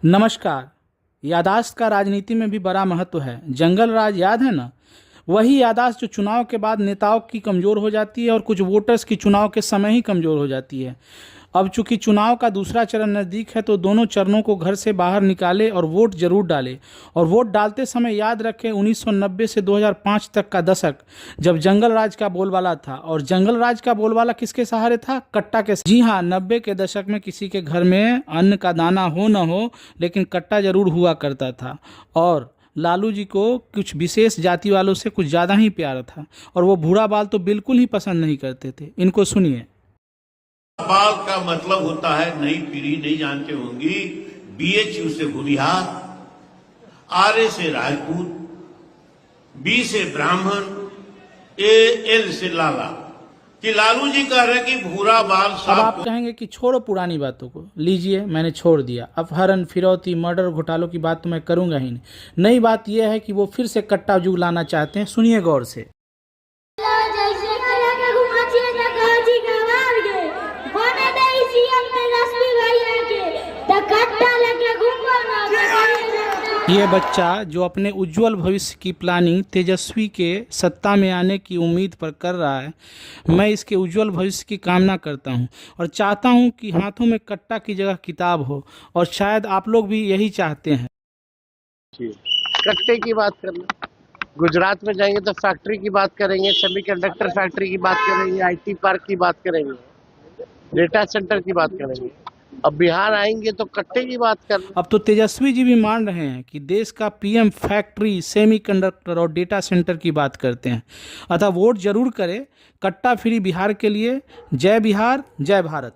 नमस्कार। याददाश्त का राजनीति में भी बड़ा महत्व है। जंगल राज याद है ना? वही याददाश्त जो चुनाव के बाद नेताओं की कमज़ोर हो जाती है और कुछ वोटर्स की चुनाव के समय ही कमज़ोर हो जाती है। अब चूंकि चुनाव का दूसरा चरण नज़दीक है तो दोनों चरणों को घर से बाहर निकाले और वोट जरूर डालें। और वोट डालते समय याद रखें 1990 से 2005 तक का दशक जब जंगल राज का बोलबाला था। और जंगल राज का बोलबाला किसके सहारे था? कट्टा के। जी हाँ, 90 के दशक में किसी के घर में अन्न का दाना हो न हो, लेकिन कट्टा जरूर हुआ करता था। और लालू जी को कुछ विशेष जाति वालों से कुछ ज़्यादा ही प्यार था और वो भूरा बाल तो बिल्कुल ही पसंद नहीं करते थे। इनको सुनिए। बाल का मतलब होता है, नई पीढ़ी नहीं जानते होंगी, BHU से भूरिहार, RA से राजपूत, B से ब्राह्मण, AL से लाला। कि लालू जी कह रहे हैं कि भूरा बाल अब आप कहेंगे कि छोड़ो पुरानी बातों को, लीजिए मैंने छोड़ दिया। अपहरण, फिरौती, मर्डर, घोटालों की बात तो मैं करूंगा ही नहीं। नई बात यह है कि वो फिर से कट्टा युग लाना चाहते हैं। सुनिए गौर से। ये बच्चा जो अपने उज्जवल भविष्य की प्लानिंग तेजस्वी के सत्ता में आने की उम्मीद पर कर रहा है, मैं इसके उज्जवल भविष्य की कामना करता हूं और चाहता हूं कि हाथों में कट्टा की जगह किताब हो। और शायद आप लोग भी यही चाहते हैं। कट्टे की बात करना, गुजरात में जाएंगे तो फैक्ट्री की बात करेंगे, सेमीकंडक्टर फैक्ट्री की बात करेंगे, IT पार्क की बात करेंगे, डेटा सेंटर की बात करेंगे। अब बिहार आएंगे तो कट्टे की बात करना। अब तो तेजस्वी जी भी मान रहे हैं कि देश का PM फैक्ट्री, सेमीकंडक्टर और डेटा सेंटर की बात करते हैं। अतः वोट जरूर करें कट्टा फ्री बिहार के लिए। जय बिहार, जय भारत।